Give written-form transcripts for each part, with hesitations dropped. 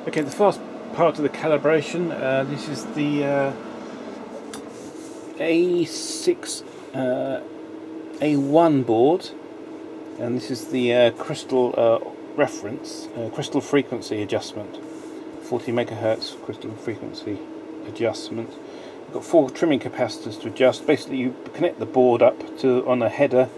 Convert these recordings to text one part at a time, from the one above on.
Okay, the first part of the calibration, this is the A6 A1 board, and this is the crystal reference, crystal frequency adjustment, 40 megahertz crystal frequency adjustment. We've got 4 trimming capacitors to adjust. Basically you connect the board up on a header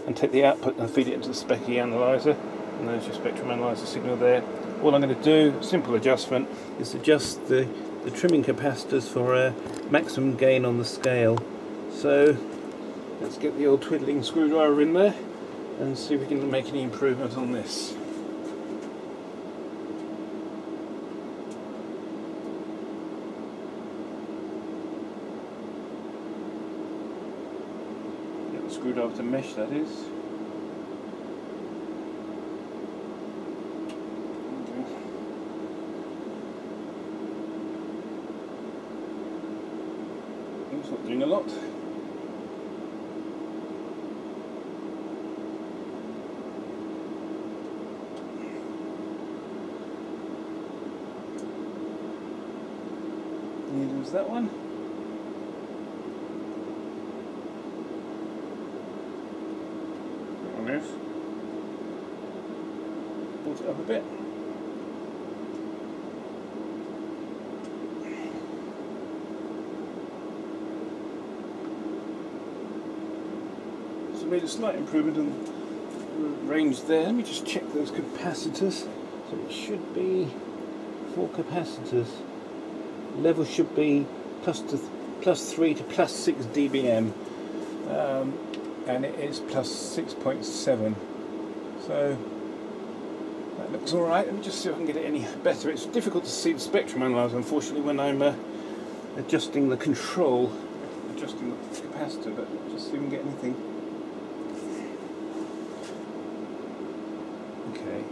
and take the output and feed it into the Speccy analyzer, and there's your spectrum analyzer signal there. All I'm going to do, simple adjustment, is adjust the trimming capacitors for maximum gain on the scale. So let's get the old twiddling screwdriver in there and see if we can make any improvement on this. Get the screwdriver to mesh, that is. It's not doing a lot. There's that one. On this. Brought it up a bit. So made a slight improvement in the range there. Let me just check those capacitors. So it should be 4 capacitors. Level should be plus 3 to plus 6 dBm, and it is plus 6.7. So that looks alright. Let me just see if I can get it any better. It's difficult to see the spectrum analyzer, unfortunately, when I'm adjusting the control, adjusting the capacitor, but just see if we can get anything. Okay.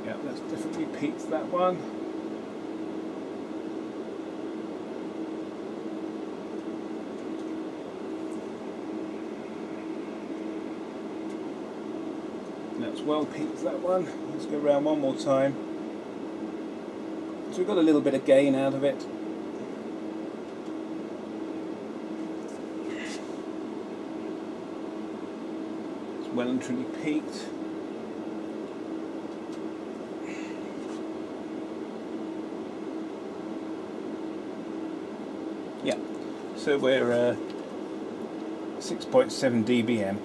Yeah, that's definitely peaked, that one. That's well peaked, that one. Let's go around one more time. So we've got a little bit of gain out of it. It's well and truly peaked. Yeah, so we're 6.7 dBm.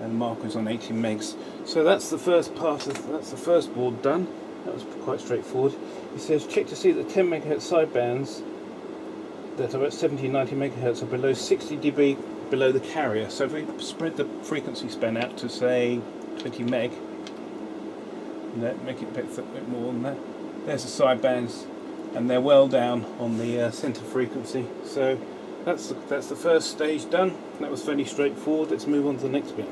And Marconi's on 18 megs. So that's the first part of, that's the first board done. That was quite straightforward. He says check to see that 10 megahertz sidebands that are at 70 90 megahertz are below 60 dB below the carrier. So if we spread the frequency span out to say 20 meg, make it a bit more than that. There's the sidebands, and they're well down on the center frequency. So that's the first stage done. That was fairly straightforward. Let's move on to the next bit.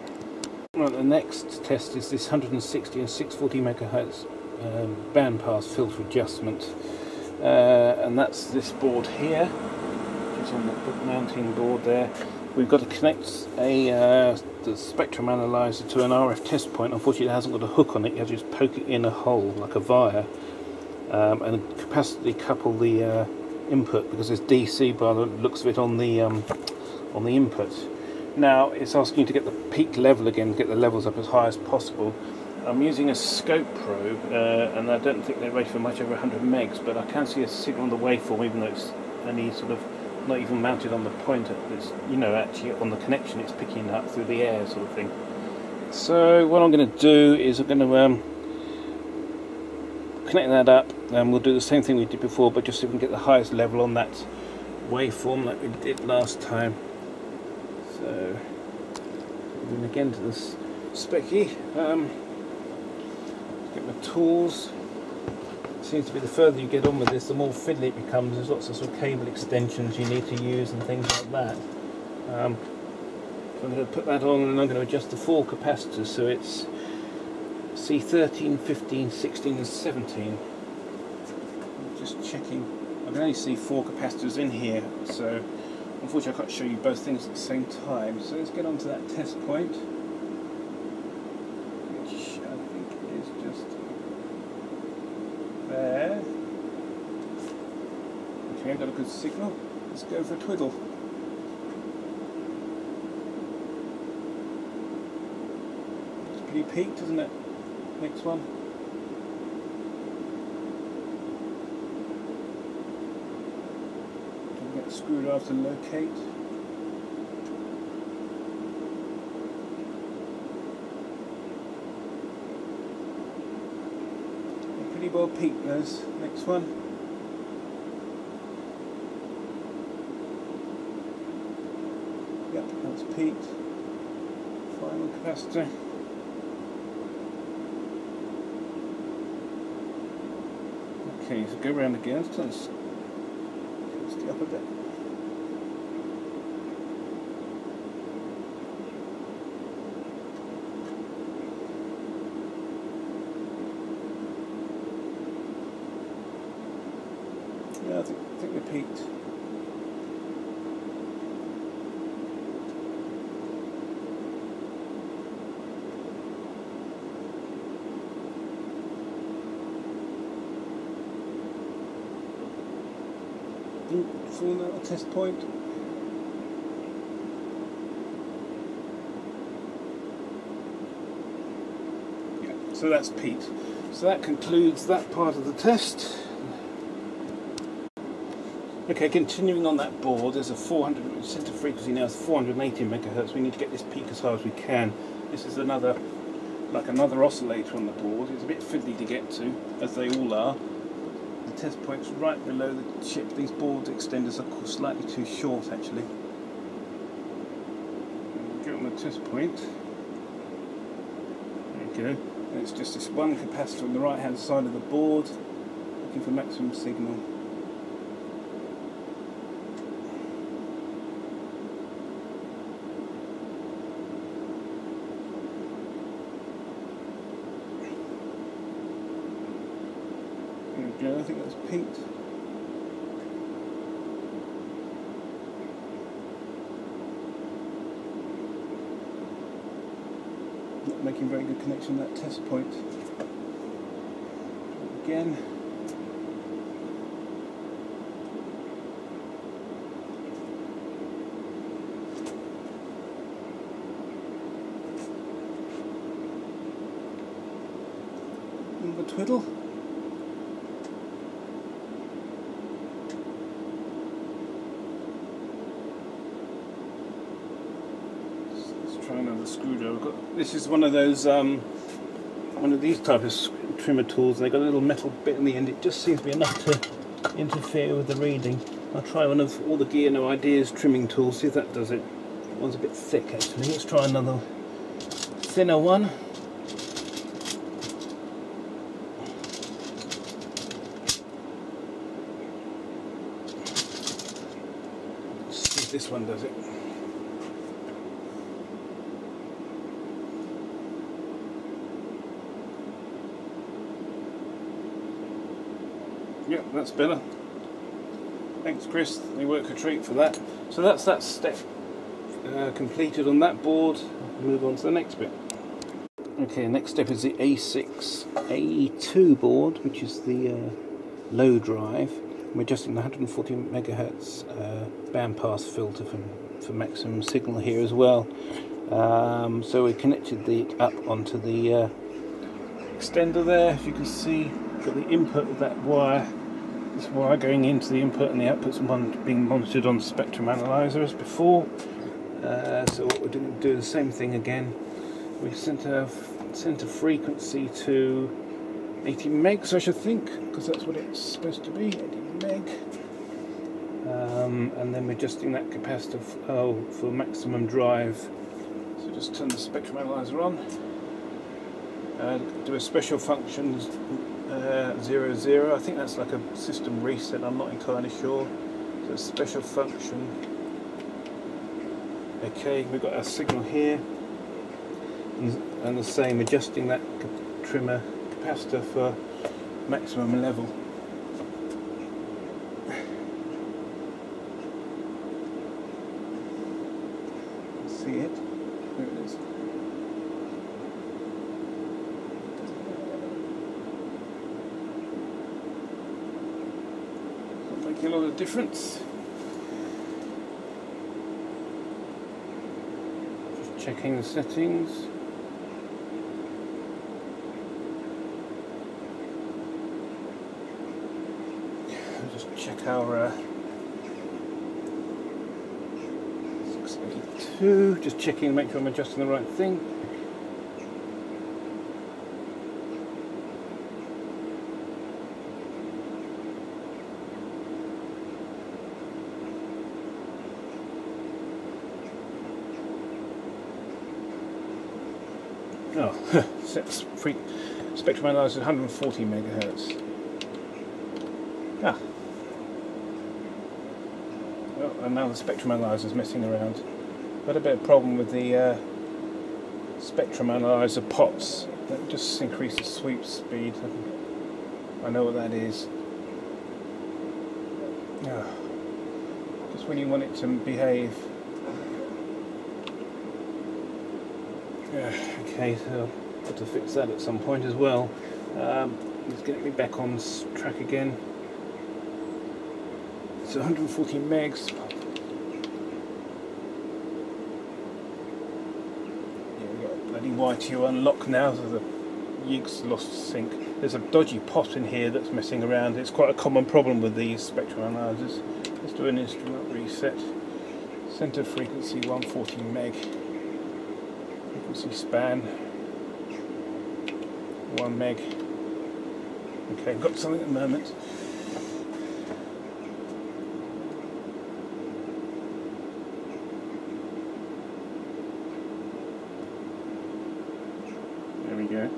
Right, the next test is this 160 and 640 megahertz bandpass filter adjustment, and that's this board here, which is on the book mounting board there. We've got to connect the spectrum analyzer to an RF test point. Unfortunately, it hasn't got a hook on it. You have to just poke it in a hole like a wire, and capacity couple the input, because there's DC by the looks of it on the input. Now it's asking you to get the peak level again, get the levels up as high as possible. I'm using a scope probe, and I don't think they're rated for much over 100 megs, but I can see a signal on the waveform, even though it's only sort of not even mounted on the pointer. It's, you know, actually on the connection it's picking up through the air sort of thing. So what I'm going to do is I'm going to connect that up, and we'll do the same thing we did before, but just so we can get the highest level on that waveform like we did last time. So moving again to this Speccy, get my tools. It seems to be the further you get on with this, the more fiddly it becomes. There's lots of sort of cable extensions you need to use and things like that. So I'm going to put that on, and I'm going to adjust the 4 capacitors, so it's C13, 15, 16 and 17. Just checking. I can only see 4 capacitors in here, so unfortunately I can't show you both things at the same time. So let's get on to that test point, which I think is just there. Okay, I've got a good signal. Let's go for a twiddle. It's pretty peaked, isn't it? Next one. Don't get the screwdriver to locate. Pretty well peaked those. Next one. Yep, that's peaked. Final capacitor. Okay, so go around again. Let's stay up a bit. Yeah, I think they peaked. Full now test point. Yeah, so that's peaked. So that concludes that part of the test. Okay, continuing on that board, there's a 400 center frequency now. It's 480 megahertz. We need to get this peak as high as we can. This is another oscillator on the board. It's a bit fiddly to get to, as they all are. The test point's right below the chip. These board extenders are slightly too short, actually. Go on the test point. There you go. And it's just this one capacitor on the right-hand side of the board, looking for maximum signal. I think that's peaked. Not making very good connection on that test point. Again. And the twiddle. Try another screwdriver. This is one of those, one of these type of trimmer tools. They got a little metal bit in the end. It just seems to be enough to interfere with the reading. I'll try one of all the Gear No Ideas trimming tools. See if that does it. That one's a bit thick actually. Let's try another thinner one. Let's see if this one does it. Yep, that's better. Thanks, Chris. You work a treat for that. So that's that step completed on that board. We'll move on to the next bit. Okay, next step is the A6 A2 board, which is the low drive. We're adjusting the 140 megahertz bandpass filter for maximum signal here as well. So we connected it up onto the extender there. If you can see, got the input of that wire. This wire going into the input, and the output's being monitored on the spectrum analyzer as before. So what we're doing, do the same thing again. We sent a frequency to 80 megs, I should think, because that's what it's supposed to be, 80 meg. And then we're adjusting that capacitor for maximum drive. So just turn the spectrum analyzer on. Do a special function 00. I think that's like a system reset. I'm not entirely sure. So a special function. Okay, we've got our signal here, and the same, adjusting that trimmer capacitor for maximum level. See it? There it is. making a lot of difference. Just checking the settings. Just check our 682, just checking to make sure I'm adjusting the right thing. Oh, spectrum analyzer 140 megahertz. Ah. Well, and now the spectrum analyzer is messing around. Got a bit of problem with the spectrum analyzer pots. That just increase the sweep speed. I know what that is. Ah. Just when you want it to behave. Okay, so I've got to fix that at some point as well. Let's get me back on track again. So 140 megs. Yeah, we've got a bloody YTO unlock now, so the Yig's lost sync. There's a dodgy pot in here that's messing around. It's quite a common problem with these spectrum analyzers. Let's do an instrument reset. Center frequency 140 meg. Frequency span 1 meg. Okay, I've got something at the moment. There we go.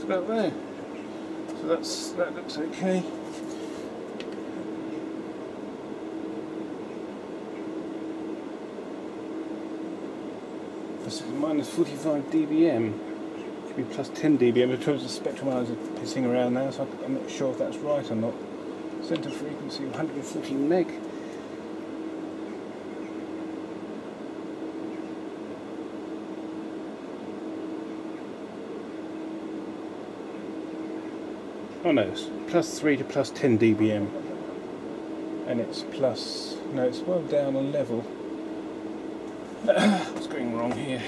About there. So that looks okay. This is minus 45 dBm. Should be plus 10 dBm. In terms of spectrum analyzer pissing around now, so I'm not sure if that's right or not. Center frequency 140 meg. Oh no, it's plus 3 to plus 10 dBm, and it's plus, no, it's well down on level. What's going wrong here?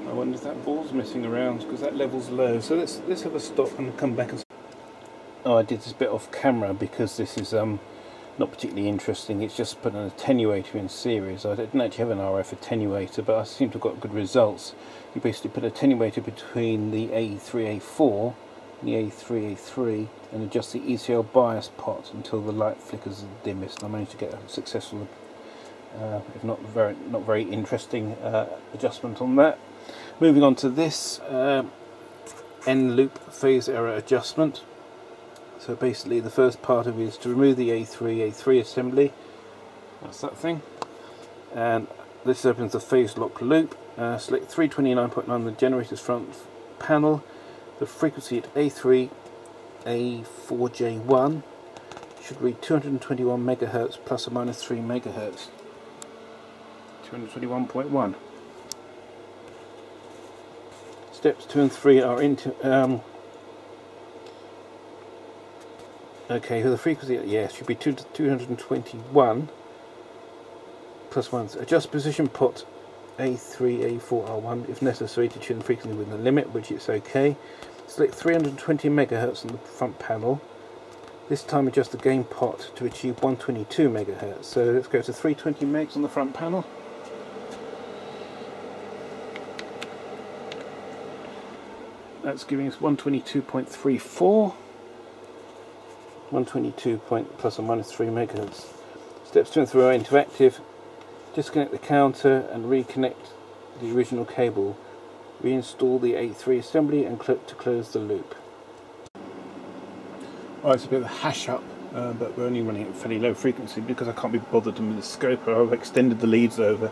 I wonder if that ball's messing around, because that level's low. So let's have a stop and come back and... Oh, I did this bit off camera because this is not particularly interesting. It's just put an attenuator in series. I didn't actually have an RF attenuator, but I seem to have got good results. You basically put an attenuator between the A3, A4 and the A3, A3 and adjust the ECL bias pot until the light flickers the dimmest. I managed to get a successful, if not very interesting adjustment on that. Moving on to this N loop phase error adjustment. So basically the first part of it is to remove the A3 assembly. That's that thing. And this opens the phase lock loop. Select 329.9 on the generator's front panel. The frequency at A3, A4J1 should read 221 megahertz plus or minus 3 megahertz. 221.1. Steps 2 and 3 are into... okay, so the frequency, yes, should be 221 plus 1. Adjust position pot A3, A4, R1 if necessary to tune the frequency within the limit, which it's okay. Select 320 megahertz on the front panel. This time adjust the gain pot to achieve 122 megahertz. So let's go to 320 megs on the front panel. that's giving us 122.34, 122 plus or minus 3 megahertz. Steps 2 and 3 are interactive. Disconnect the counter and reconnect the original cable. Reinstall the 8.3 assembly and click to close the loop. Alright, it's a bit of a hash up, but we're only running at fairly low frequency because I can't be bothered with the scope. I've extended the leads over.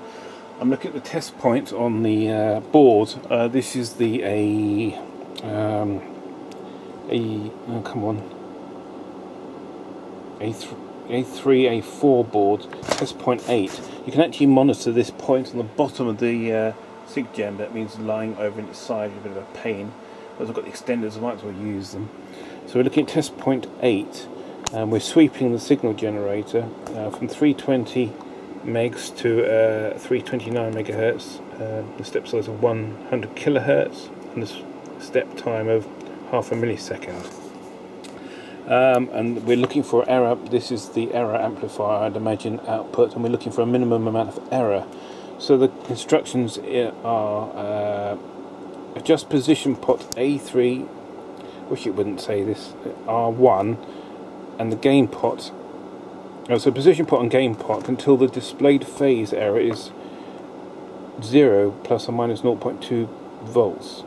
I'm looking at the test point on the board. This is the A3, A4 board, test point 8. You can actually monitor this point on the bottom of the SIG gem. That means lying over its side is a bit of a pain. But I've got the extenders, I might as well use them. So we're looking at test point 8. We're sweeping the signal generator from 320 megs to 329 megahertz. The step size of 100 kilohertz and the step time of half a millisecond. And we're looking for error. This is the error amplifier, I'd imagine, output, and we're looking for a minimum amount of error. So the instructions are adjust position pot A3, wish it wouldn't say this, R1, and the gain pot, so position pot and gain pot until the displayed phase error is 0 plus or minus 0.2 volts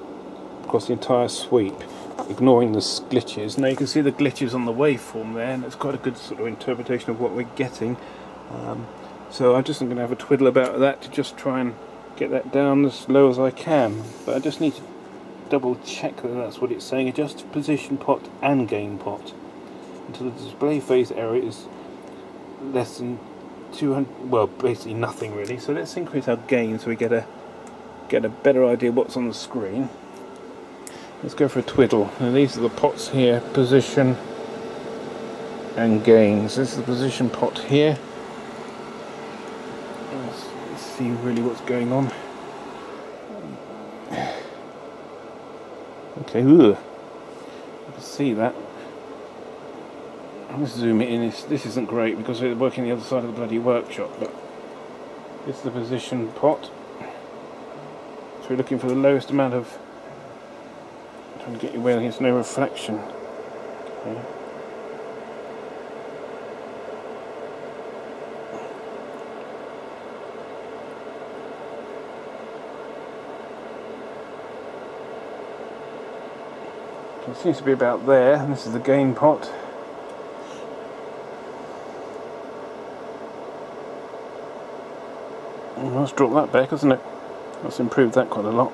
across the entire sweep, ignoring the glitches. Now you can see the glitches on the waveform there, and it's quite a good sort of interpretation of what we're getting. So I'm just going to have a twiddle about that to just try and get that down as low as I can. But I just need to double check that that's what it's saying. Adjust position pot and gain pot until the display phase error is less than 200, well, basically nothing really. So let's increase our gain so we get a better idea what's on the screen. Let's go for a twiddle. And these are the pots here, position and gains. This is the position pot here. Let's see really what's going on. Okay, you can see that. Let's zoom it in. This isn't great because we're working the other side of the bloody workshop, but this is the position pot. So we're looking for the lowest amount of, trying to get you where there's no reflection. Okay. So it seems to be about there, and this is the gain pot. Let's drop that back, hasn't it? Let's improve that quite a lot.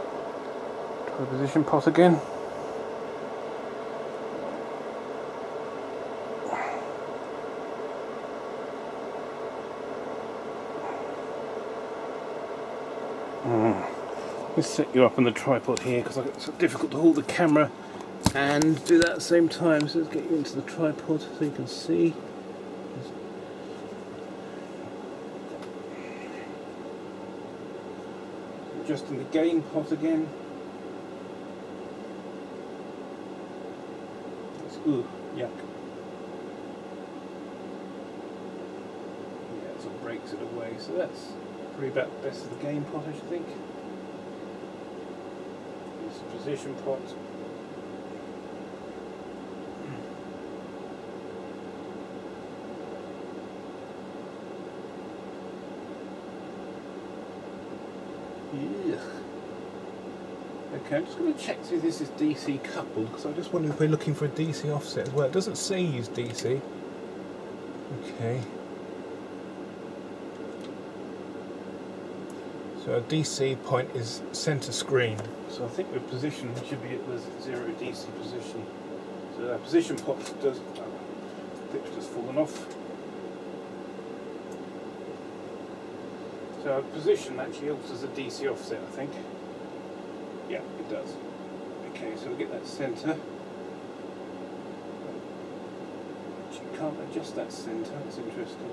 Try the position pot again. Let's set you up on the tripod here because it's so difficult to hold the camera and do that at the same time. So let's get you into the tripod so you can see. Adjusting the gain pot again. Ooh, yuck. Yeah, it sort of breaks it away, so that's probably about the best of the gain pot, I should think. This position pot. Okay, I'm just going to check see this is DC coupled because I just wonder if we're looking for a DC offset as well. It doesn't say use DC. Okay. So our DC point is center screen. So I think the position should be at the 0 DC position. So our position pot does. Clip's just fallen off. So our position actually alters the DC offset, I think. Yeah, it does. Okay, so we'll get that centre. You can't adjust that centre, that's interesting.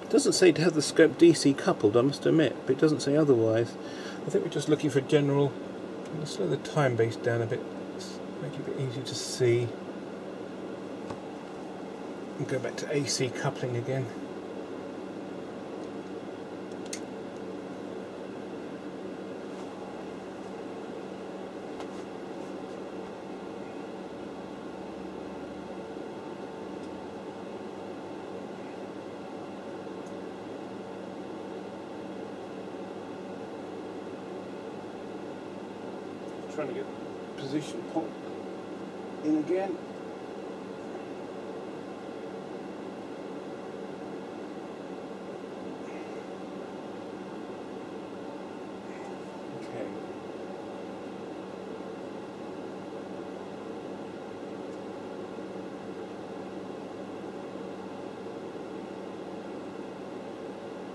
It doesn't say to have the scope DC coupled, I must admit, but it doesn't say otherwise. I think we're just looking for a general. I'm going to slow the time base down a bit, make it a bit easier to see. And go back to AC coupling again. trying to get position pot in again. Okay.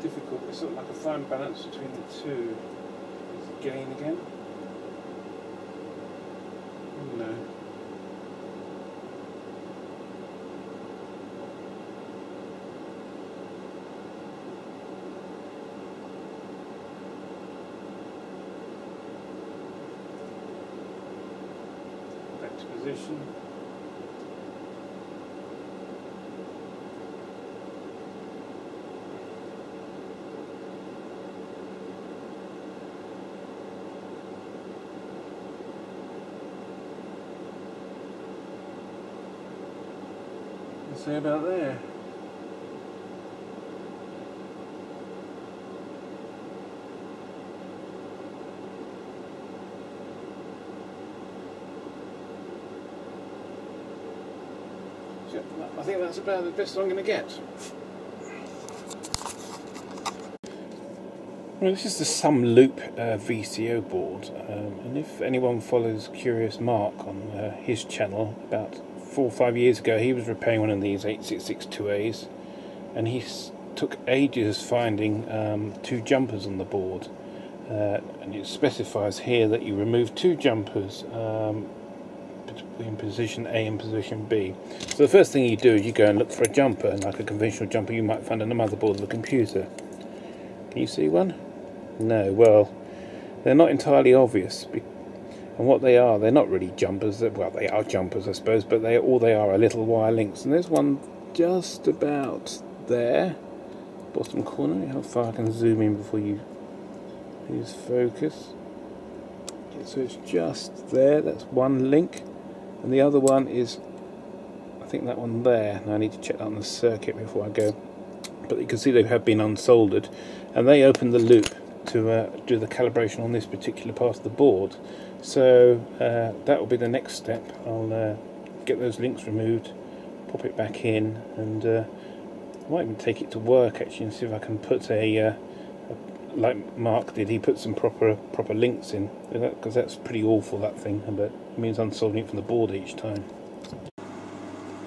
Difficult. It's sort of like a fine balance between the two. Gain again? No. Back to position. Say about there. So, I think that's about the best I'm going to get. Well, this is the Some Loop VCO board, and if anyone follows Curious Mark on his channel, about 4 or 5 years ago he was repairing one of these 8662As, and he took ages finding 2 jumpers on the board, and it specifies here that you remove 2 jumpers in position A and position B. So the first thing you do is you go and look for a jumper, like a conventional jumper you might find on the motherboard of the computer. Can you see one? No. Well, they're not entirely obvious. And what they are, they're not really jumpers. Well, they are jumpers, I suppose, but all they are little wire links. And there's one just about there, bottom corner. How far I can zoom in before you lose focus. Okay, so it's just there. That's one link, and the other one is, I think, that one there. Now I need to check that on the circuit before I go. But you can see they have been unsoldered, and they open the loop to do the calibration on this particular part of the board. So that will be the next step. I'll get those links removed, pop it back in, and I might even take it to work actually and see if I can put like Mark did. He put some proper links in, because that's pretty awful, that thing, but it means unsoldering it from the board each time.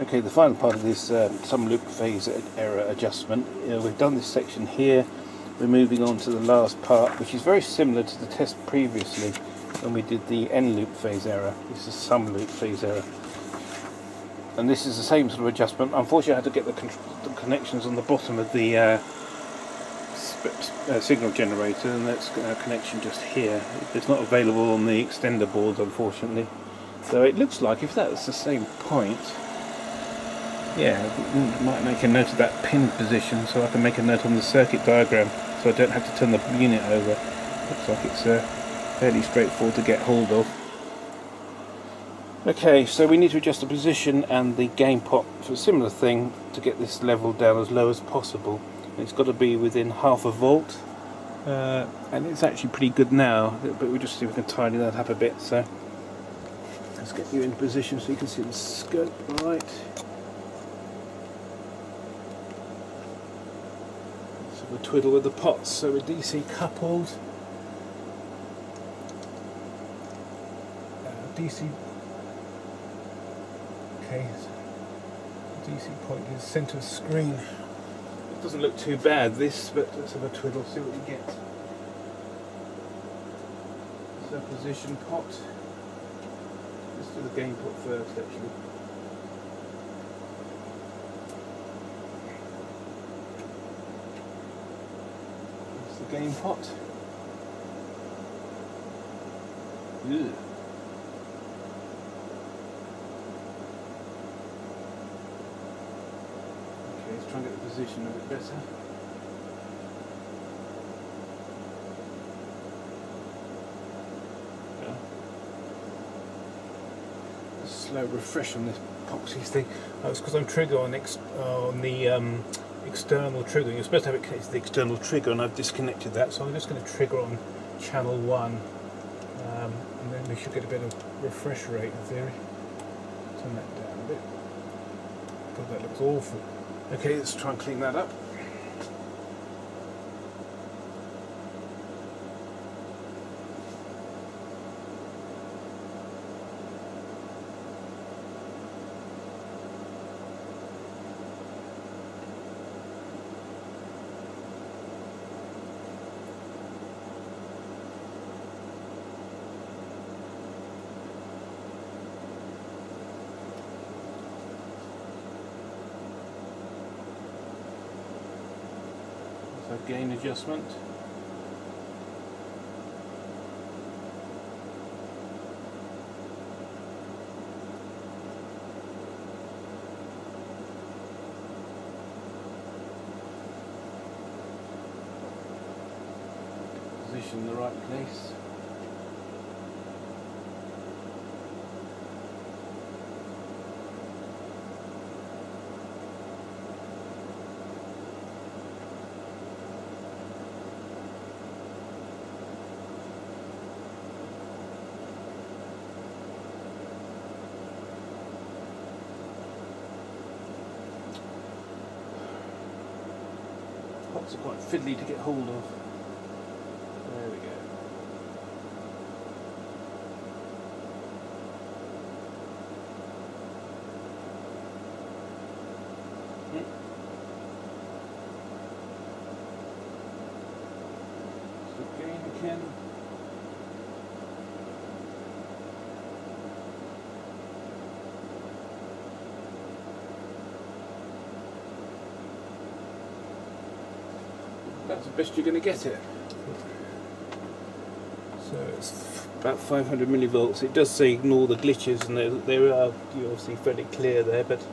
Okay, the final part of this Some Loop phase error adjustment. We've done this section here. We're moving on to the last part, which is very similar to the test previously when we did the N loop phase error. This is Some Loop phase error, and this is the same sort of adjustment. Unfortunately, I had to get the connections on the bottom of the signal generator, and that's connection just here. It's not available on the extender boards, unfortunately. So it looks like if that's the same point, yeah, I might make a note of that pin position so I can make a note on the circuit diagram, so I don't have to turn the unit over. Looks like it's fairly straightforward to get hold of. Okay, so we need to adjust the position and the gain pot for a similar thing to get this level down as low as possible. And it's got to be within half a volt, and it's actually pretty good now, but we'll just see if we can tidy that up a bit. So let's get you in position so you can see the scope right. So we'll twiddle with the pots, so we're DC coupled. DC, okay, so DC point is centre screen. It doesn't look too bad, this, but let's have a twiddle, see what we get. So position pot. Let's do the gain pot first, actually. That's the gain pot. Ugh. Let's try and get the position a bit better. Yeah. A slow refresh on this epoxy thing. Oh, it's because I'm trigger on the external trigger. You're supposed to have it connected to the external trigger, and I've disconnected that, so I'm just going to trigger on channel 1, and then we we should get a better refresh rate in theory. Turn that down a bit. God, that looks awful. Okay, let's try and clean that up. So gain adjustment. Position in the right place. Pots are quite fiddly to get hold of. There we go. So again, again. That's the best you're going to get it. So it's about 500 millivolts. It does say ignore the glitches, and there are, you're obviously fairly clear there, but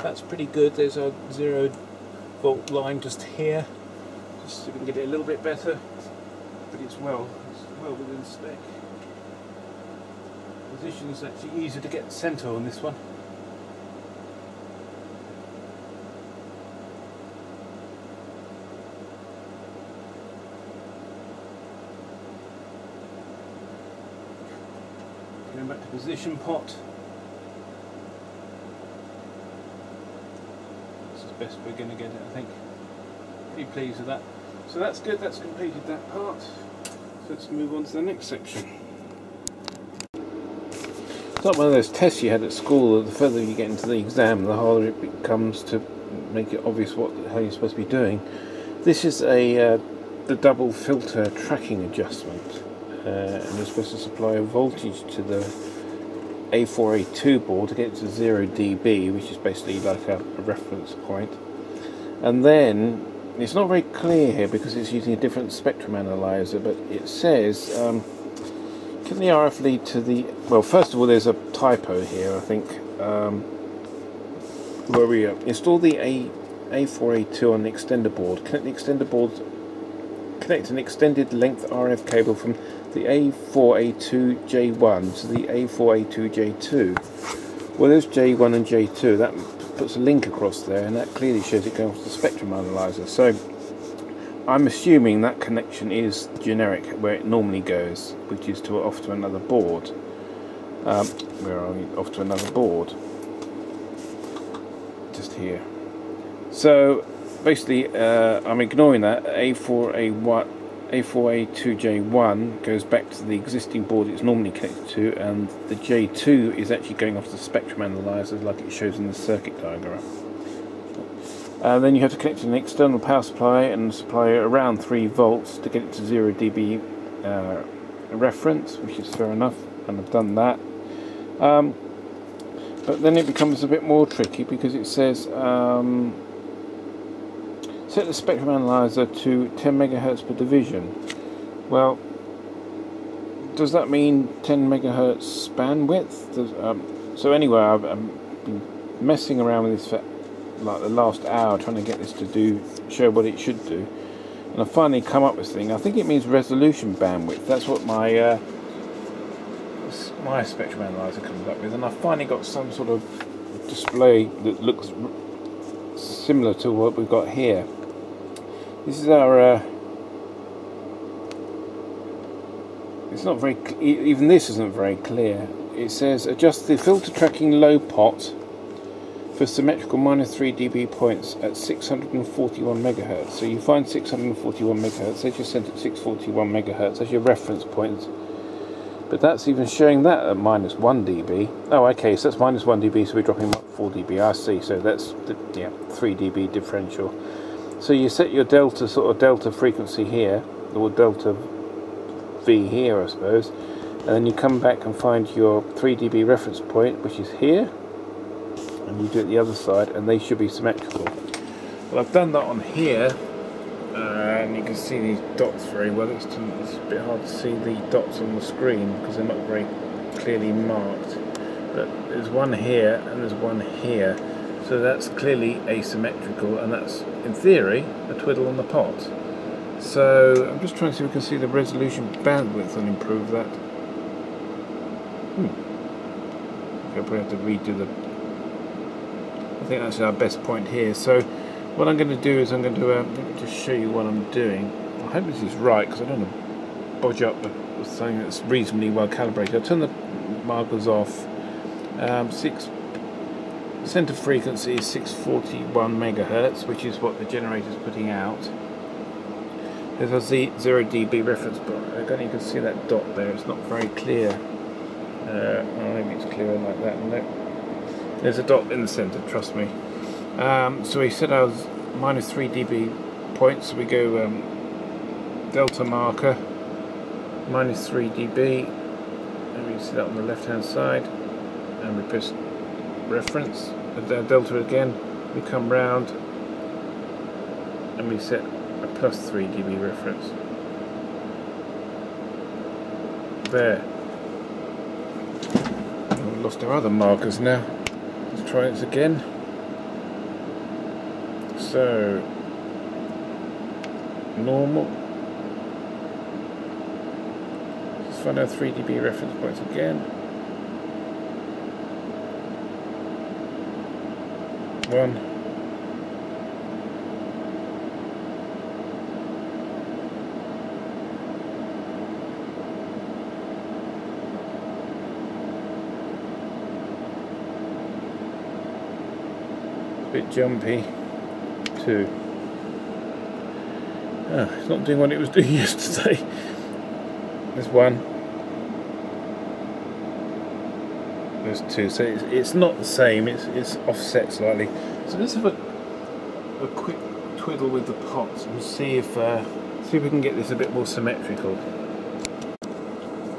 that's pretty good. There's a 0-volt line just here, just so we can get it a little bit better, but it's well within spec. Position is actually easier to get center on this one. Going back to position pot. This is the best we're going to get it, I think. Pretty pleased with that. So that's good, that's completed that part. So let's move on to the next section. It's not one of those tests you had at school. The further you get into the exam, the harder it becomes to make it obvious how you're supposed to be doing. This is the double filter tracking adjustment. And you're supposed to supply a voltage to the A4A2 board to get it to 0 dB, which is basically like a reference point. And then, it's not very clear here because it's using a different spectrum analyzer, but it says, can the RF lead to the... Well, first of all, there's a typo here, I think, where we install the A4A2 on the extender board. Connect the extender board. Connect an extended length RF cable from the A4A2J1 to the A4A2J2. Well, there's J1 and J2. That puts a link across there, and that clearly shows it going off the spectrum analyzer. So I'm assuming that connection is generic where it normally goes, which is off to another board. Where are we? Off to another board. Just here. So basically, I'm ignoring that. A4A2J1 goes back to the existing board it's normally connected to, and the J2 is actually going off the spectrum analyzer like it shows in the circuit diagram. Then you have to connect an external power supply and supply around 3 volts to get it to 0 dB reference, which is fair enough, and I've done that. But then it becomes a bit more tricky because it says set the spectrum analyzer to 10 megahertz per division. Well, does that mean 10 megahertz bandwidth? So anyway, I've been messing around with this for like the last hour trying to get this to show what it should do, and I've finally come up with this thing. I think it means resolution bandwidth. That's what my spectrum analyzer comes up with, and I've finally got some sort of display that looks similar to what we've got here. it's not very, even this isn't very clear. It says adjust the filter tracking low pot for symmetrical -3 dB points at 641 megahertz. So you find 641 megahertz, they just sent it 641 megahertz as your reference point. But that's even showing that at -1 dB. Oh, okay, so that's -1 dB, so we're dropping up 4 dB. I see, so that's the 3 dB differential. So you set your delta, sort of delta frequency here, or delta V here, I suppose, and then you come back and find your 3 dB reference point, which is here, and you do it the other side, and they should be symmetrical. Well, I've done that on here, and you can see these dots very well. It's a bit hard to see the dots on the screen because they're not very clearly marked. But there's one here and there's one here, so that's clearly asymmetrical, and that's, in theory, a twiddle on the pot. So I'm just trying to see if we can see the resolution bandwidth and improve that. I'll probably have to redo the. I think that's our best point here. So what I'm going to do is I'm going to let me just show you what I'm doing. I hope this is right because I don't want to bodge up with something that's reasonably well calibrated. I'll turn the markers off. Center frequency is 641 megahertz, which is what the generator is putting out. There's a 0 dB reference, but I don't even see that dot there. It's not very clear. Well, maybe it's clearer like that. No. There's a dot in the center, trust me. So we said I was -3 dB points, so we go delta marker, -3 dB, and we see that on the left hand side, and we press reference, delta again, we come round, and we set a +3 dB reference. There. We've lost our other markers now. Let's try this again. So, normal. Let's find our 3 dB reference points again. 1. Bit jumpy. 2. It's not doing what it was doing yesterday. There's 1. There's 2. So it's not the same. It's offset slightly. So let's have a quick twiddle with the pots and see if we can get this a bit more symmetrical.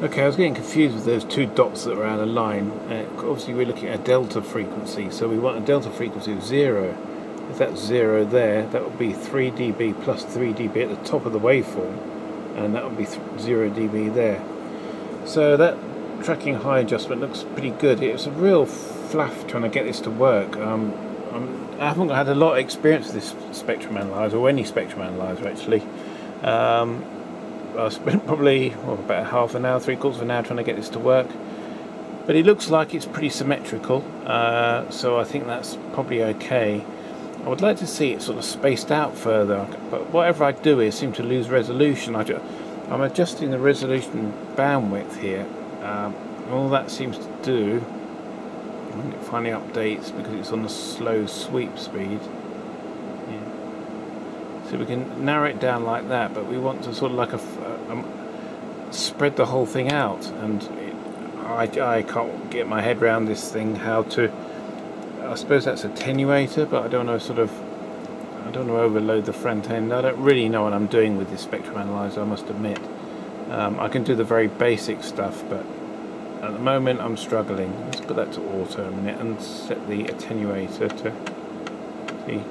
Okay, I was getting confused with those 2 dots that were out of line. Obviously we're looking at a delta frequency, so we want a delta frequency of 0. If that's 0 there, that would be 3 dB plus 3 dB at the top of the waveform, and that would be 0 dB there. So that tracking high adjustment looks pretty good. It's a real fluff trying to get this to work. I haven't had a lot of experience with this spectrum analyzer, or any spectrum analyzer actually. I spent probably about half an hour, 3/4 of an hour trying to get this to work, but it looks like it's pretty symmetrical, so I think that's probably okay. I would like to see it sort of spaced out further, but whatever I do I seem to lose resolution. I'm adjusting the resolution bandwidth here. All that seems to do, when it finally updates because it's on the slow sweep speed. So we can narrow it down like that, but we want to sort of like spread the whole thing out, and I can't get my head around this thing. How to? I suppose that's attenuator, but I don't want to overload the front end. I don't really know what I'm doing with this spectrum analyzer, I must admit. I can do the very basic stuff, but at the moment I'm struggling. Let's put that to auto a minute and set the attenuator to see.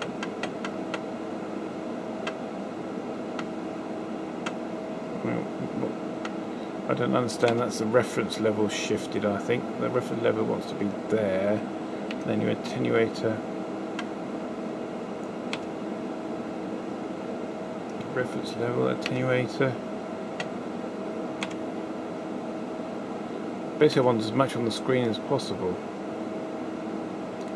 I don't understand, that's the reference level shifted, I think. The reference level wants to be there. Then your attenuator. Reference level, attenuator. Basically I want as much on the screen as possible.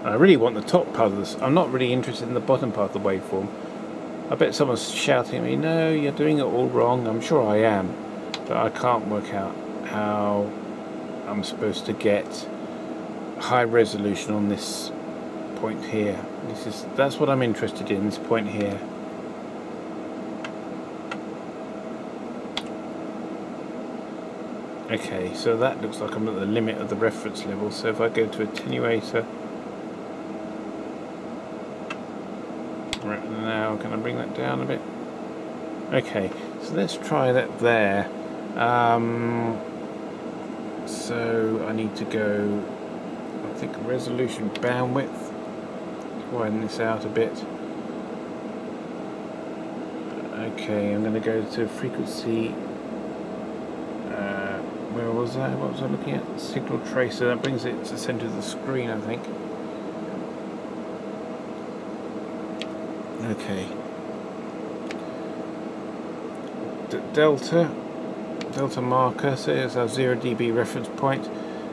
I really want the top part of this. I'm not really interested in the bottom part of the waveform. I bet someone's shouting at me, no, you're doing it all wrong. I'm sure I am. but I can't work out how I'm supposed to get high resolution on this point here. That's what I'm interested in, this point here. Okay, so that looks like I'm at the limit of the reference level, so if I go to attenuator, right now, can I bring that down a bit? Okay, so let's try that there. So I need to go, I think, resolution bandwidth, widen this out a bit. Okay, I'm going to go to frequency. Where was that? What was I looking at? Signal tracer. That brings it to the center of the screen, I think. Okay. Delta marker. So here's our 0 dB reference point.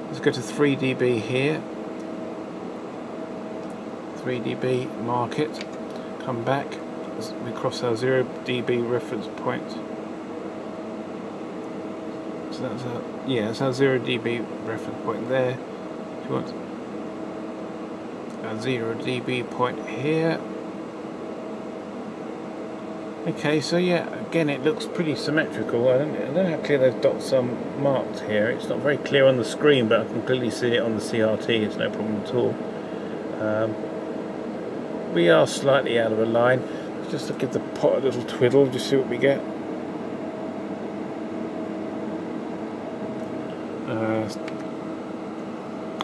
Let's go to 3 dB here. 3 dB. Mark it. Come back. We cross our 0 dB reference point. So that's our, yeah, that's our 0 dB reference point there. Do you want a 0 dB point here? Okay, so yeah, again it looks pretty symmetrical. I don't know how clear those dots are marked here. It's not very clear on the screen, but I can clearly see it on the CRT. It's no problem at all. We are slightly out of a line. Just to give the pot a little twiddle, just see what we get.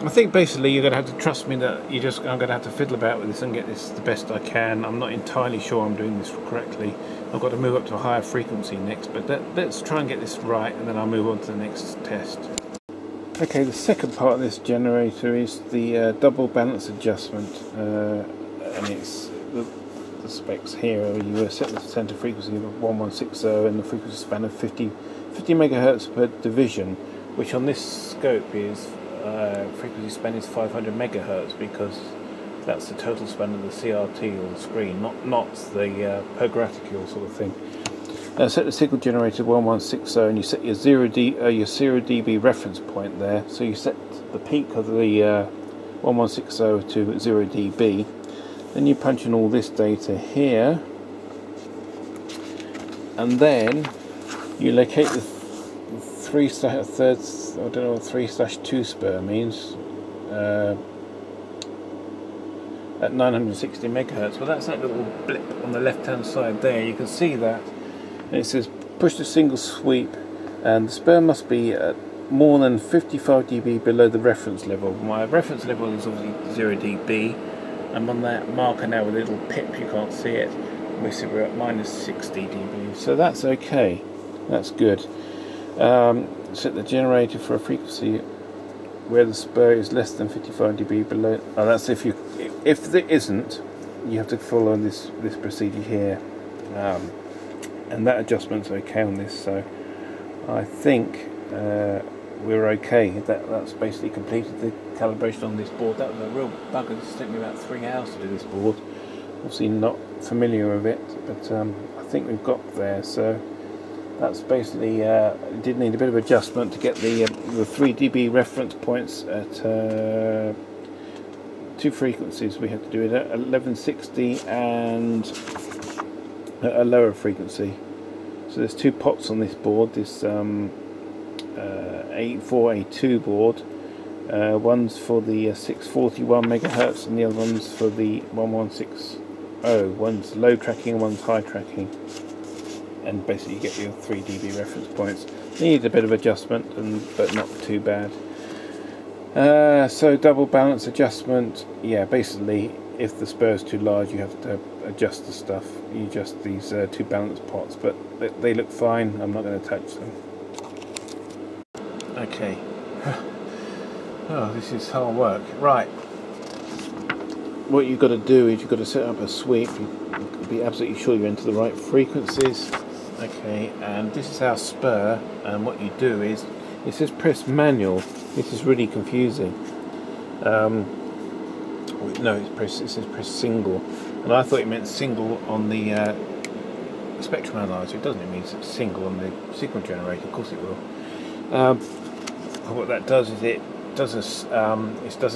I think basically you're going to have to trust me that I'm going to have to fiddle about with this and get this the best I can. I'm not entirely sure I'm doing this correctly. I've got to move up to a higher frequency next, but let's try and get this right, and then I'll move on to the next test. Okay, the second part of this generator is the double balance adjustment, and it's the specs here. You set the center frequency of 1160 and the frequency span of 50 megahertz per division, which on this scope is frequency span is 500 megahertz, because that's the total span of the CRT or the screen, not the per graticule sort of thing. Set the signal generator to 1160, and you set your 0 dB reference point there. So you set the peak of the 1160 to 0 dB. Then you punch in all this data here, and then you locate the 3/2 spur means at 960 megahertz. Well, that's that little blip on the left hand side there. You can see that, and it says push the single sweep, and the spur must be at more than 55 dB below the reference level. My reference level is obviously 0 dB. I'm on that marker now with a little pip, you can't see it. We're at minus 60 dB, so that's okay. That's good. Set the generator for a frequency where the spur is less than 55 dB below. Oh, that's if there isn't, you have to follow this procedure here, and that adjustment's okay on this. So I think we're okay. That's basically completed the calibration on this board. That was a real bugger. This took me about 3 hours to do this board. Obviously not familiar with it, but I think we've got there. So that's basically it did need a bit of adjustment to get the 3 dB reference points at two frequencies. We had to do it at 1160 and at a lower frequency. So there's two pots on this board. This A4A2 board. One's for the 641 megahertz, and the other one's for the 1160. One's low tracking, one's high tracking. And basically you get your 3 dB reference points. Need a bit of adjustment, but not too bad. So double balance adjustment, yeah, basically if the spur is too large you have to adjust the stuff. You adjust these two balance pots, but they look fine. I'm not going to touch them. Okay. Oh, this is hard work. Right. What you've got to do is you've got to set up a sweep. You've be absolutely sure you're into the right frequencies. Okay, and this is our spur, and what you do is, it says press manual. This is really confusing. No, it says press single, and I thought it meant single on the spectrum analyzer. It doesn't mean it's single on the signal generator. Of course it will. What that does is it does a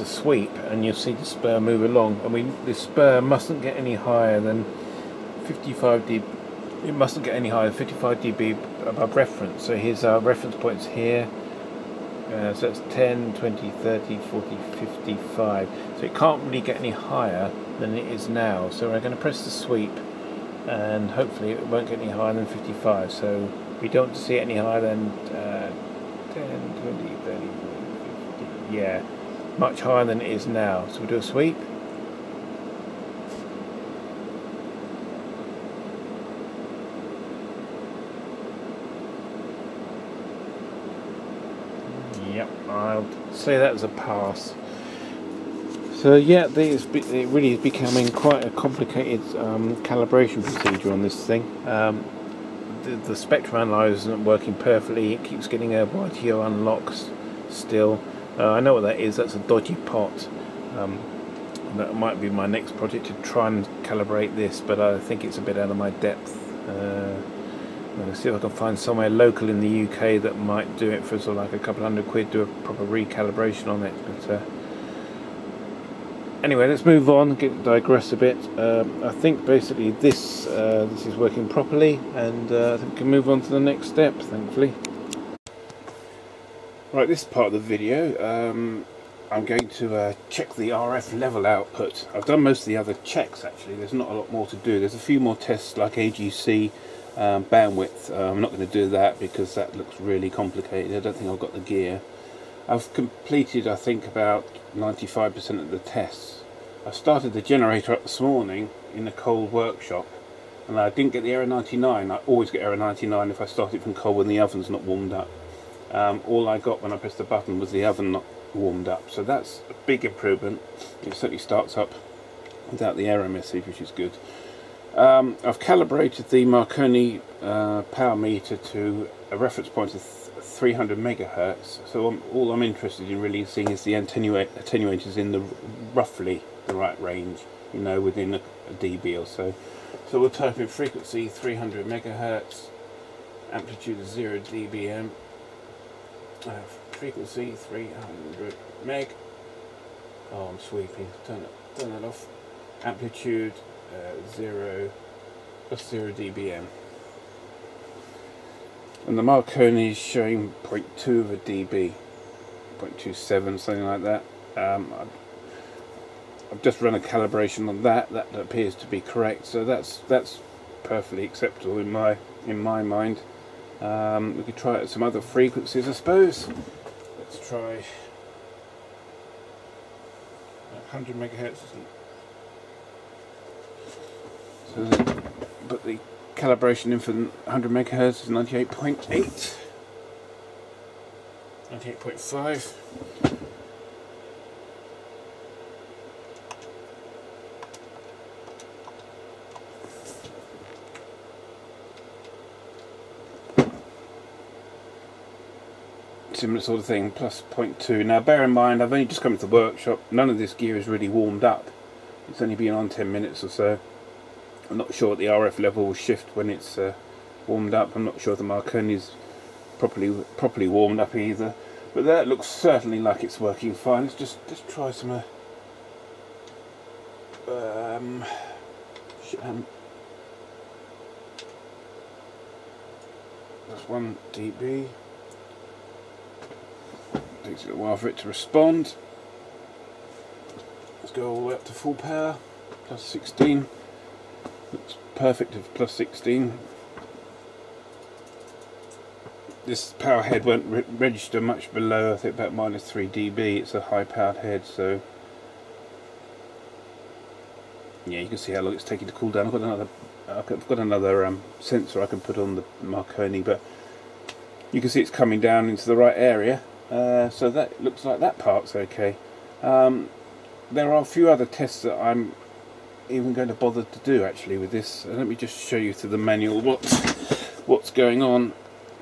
sweep, and you'll see the spur move along. I mean, the spur mustn't get any higher than 55 dB. It mustn't get any higher than 55 dB above reference. So here's our reference points here. So that's 10, 20, 30, 40, 55. So it can't really get any higher than it is now. So we're going to press the sweep, and hopefully it won't get any higher than 55. So we don't want to see it any higher than 10, 20, 30, 40, 50. Yeah, much higher than it is now. So we'll do a sweep. Yep, I'll say that as a pass. So yeah, it really is becoming quite a complicated calibration procedure on this thing. The spectrum analyzer isn't working perfectly. It keeps getting a YTO unlocks still. I know what that is. That's a dodgy pot. That might be my next project, to try and calibrate this, but I think it's a bit out of my depth. I'm going to see if I can find somewhere local in the UK that might do it for sort of like a couple £100, do a proper recalibration on it. But anyway, let's move on, digress a bit. I think basically this is working properly, and I think we can move on to the next step, thankfully. Right, this part of the video, I'm going to check the RF level output. I've done most of the other checks actually. There's not a lot more to do. There's a few more tests like AGC, bandwidth. I'm not going to do that because that looks really complicated. I don't think I've got the gear. I've completed, I think, about 95% of the tests. I started the generator up this morning in a cold workshop, and I didn't get the error 99. I always get error 99 if I start it from cold when the oven's not warmed up. All I got when I pressed the button was the oven not warmed up, so that's a big improvement. It certainly starts up without the error message, which is good. I've calibrated the Marconi power meter to a reference point of 300 megahertz. So all I'm interested in really seeing is the attenuators in the roughly the right range, you know, within a dB or so. So we'll type in frequency 300 megahertz, amplitude of 0 dBm, frequency 300 meg. Oh, I'm sweeping. Turn that off. Amplitude 0 plus 0 dBm. And the Marconi is showing 0.2 of a dB, 0.27, something like that. I've just run a calibration on that. That appears to be correct. So that's perfectly acceptable in my mind. We could try it at some other frequencies, I suppose. Let's try 100 megahertz. So, but the calibration in for 100 megahertz is 98.8, 98.5. Similar sort of thing, plus 0.2. Now bear in mind, I've only just come to the workshop. None of this gear is really warmed up. It's only been on 10 minutes or so. I'm not sure the RF level will shift when it's warmed up. I'm not sure the Marconi is properly warmed up either. But that looks certainly like it's working fine. Let's just try some that's 1 dB. Takes a little while for it to respond. Let's go all the way up to full power, plus 16. Looks perfect at plus 16. This power head won't register much below, I think about minus 3 dB. It's a high powered head, so yeah, you can see how long it's taking to cool down. I've got another sensor I can put on the Marconi, but you can see it's coming down into the right area. So that looks like that part's okay. There are a few other tests that I'm even going to bother to do actually with this. Let me just show you through the manual what's going on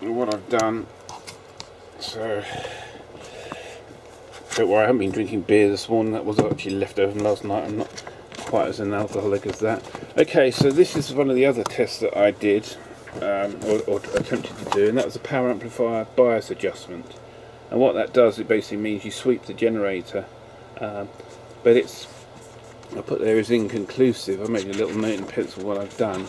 and what I've done. So don't worry, I haven't been drinking beer this morning. That was actually left over from last night. I'm not quite as an alcoholic as that. Okay, so this is one of the other tests that I did, or attempted to do, and that was a power amplifier bias adjustment. And what that does, it basically means you sweep the generator, but it's, I put there is inconclusive. I made a little note in pencil what I've done.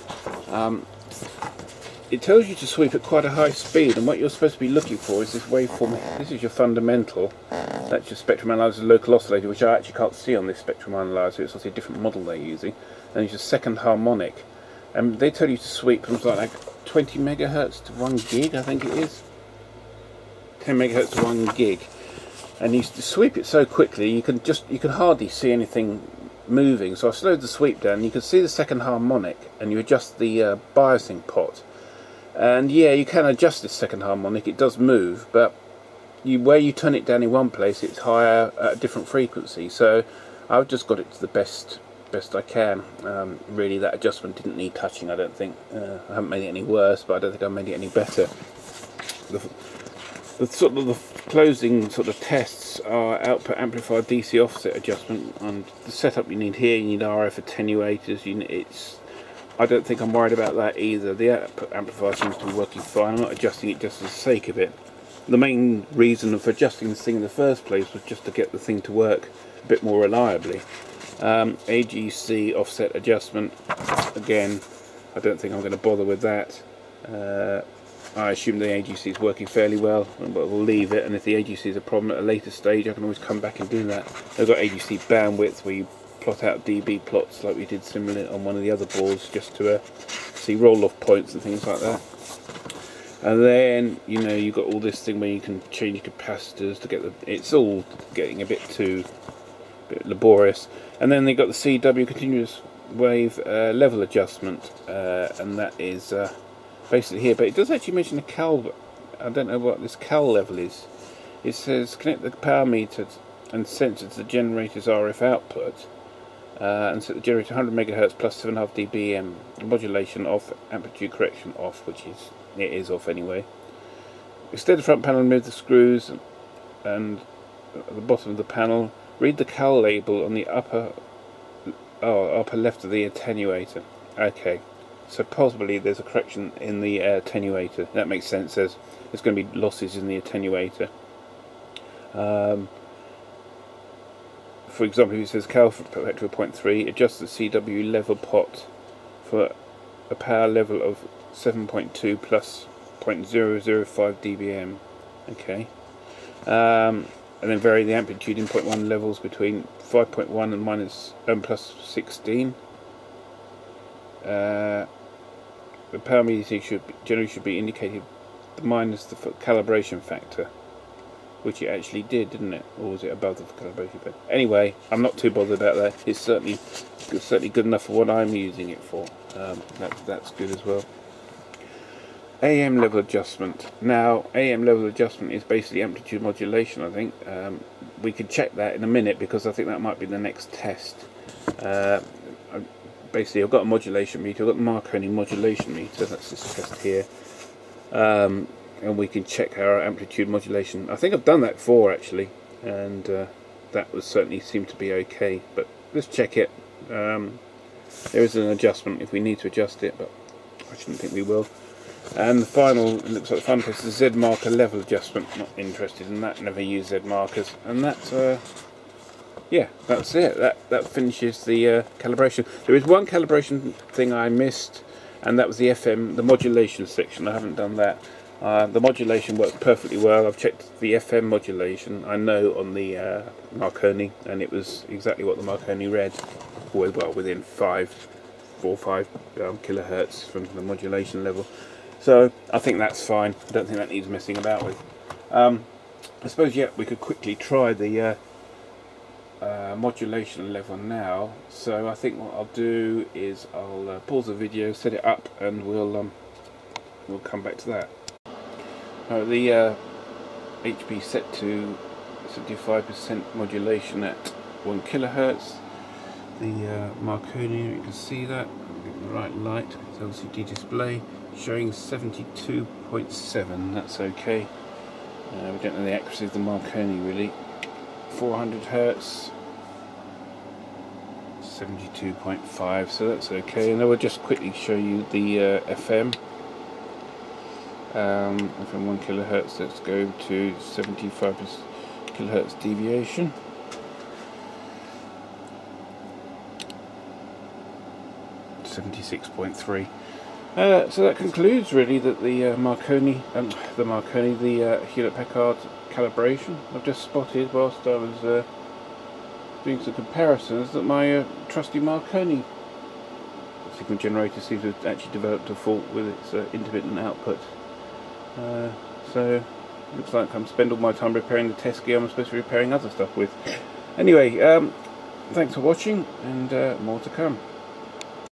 It tells you to sweep at quite a high speed, and what you're supposed to be looking for is this waveform. This is your fundamental. That's your spectrum analyzer local oscillator, which I actually can't see on this spectrum analyzer. It's obviously a different model they're using. And it's your second harmonic. And they tell you to sweep from like 20 megahertz to 1 gig, I think it is. 10 megahertz to 1 gig. And you sweep it so quickly, you can hardly see anything moving. So I slowed the sweep down. You can see the second harmonic, and you adjust the biasing pot. And yeah, you can adjust this second harmonic. It does move, but where you turn it down in one place, it's higher at a different frequency. So I've just got it to the best I can. Really, that adjustment didn't need touching, I don't think. I haven't made it any worse, but I don't think I made it any better. The closing sort of tests are output amplifier DC offset adjustment, and the setup you need here, you need RF attenuators. I don't think I'm worried about that either. The output amplifier seems to be working fine. I'm not adjusting it just for the sake of it. The main reason for adjusting this thing in the first place was just to get the thing to work a bit more reliably. AGC offset adjustment, again, I don't think I'm going to bother with that. I assume the AGC is working fairly well, but we'll leave it, and if the AGC is a problem at a later stage, I can always come back and do that. I've got AGC bandwidth where you plot out dB plots like we did similarly on one of the other boards, just to see roll-off points and things like that. And then, you know, you've got all this thing where you can change capacitors to get the... It's all getting a bit laborious. And then they've got the CW continuous wave level adjustment, and that is basically here. But it does actually mention a cal... I don't know what this cal level is. It says connect the power meter and sensor to the generator's RF output. And set the generator 100 MHz plus 7.5 dBm, modulation off, amplitude correction off, which it is off anyway. Extend the front panel and remove the screws, and at the bottom of the panel, read the cal label on the upper left of the attenuator. Okay, so possibly there's a correction in the attenuator. That makes sense. There's going to be losses in the attenuator. For example, if it says cal for 0.3, adjust the CW level pot for a power level of 7.2 plus 0.005 dBm. Okay. And then vary the amplitude in 0.1 levels between 5.1 and plus 16. The power meter generally should be indicated minus the calibration factor, which it actually did, didn't it? Or was it above the calibration factor? Anyway, I'm not too bothered about that. It's certainly good enough for what I'm using it for. That's good as well. AM level adjustment. Now, AM level adjustment is basically amplitude modulation, I think. We can check that in a minute, because I think that might be the next test. Basically, I've got a modulation meter. I've got the Marconi modulation meter. That's this test here. And we can check our amplitude modulation. I think I've done that before, actually, and that would certainly seem to be okay. But let's check it. There is an adjustment if we need to adjust it, but I shouldn't think we will. And the final, it looks like the final test is Z marker level adjustment. Not interested in that. Never use Z markers. And that's yeah, that's it. That finishes the calibration. There is one calibration thing I missed, and that was the FM, the modulation section. I haven't done that. The modulation works perfectly well. I've checked the FM modulation, I know, on the Marconi, and it was exactly what the Marconi read. Well, within 4 or 5 kilohertz from the modulation level. So I think that's fine. I don't think that needs messing about with. I suppose, yeah, we could quickly try the modulation level now. So I think what I'll do is I'll pause the video, set it up, and we'll come back to that. The HP set to 75% modulation at 1 kilohertz. The Marconi, you can see that, the right light, it's LCD display, showing 72.7, that's okay. We don't know the accuracy of the Marconi really. 400 Hertz, 72.5, so that's okay. And I will just quickly show you the FM. FM 1 kilohertz, let's go to 75 kilohertz deviation. (76.3). So that concludes really that the Marconi, the Hewlett-Packard calibration. I've just spotted whilst I was doing some comparisons that my trusty Marconi signal generator seems to have actually developed a fault with its intermittent output. So looks like I'm spending all my time repairing the test gear I'm supposed to be repairing other stuff with. Anyway, thanks for watching, and more to come.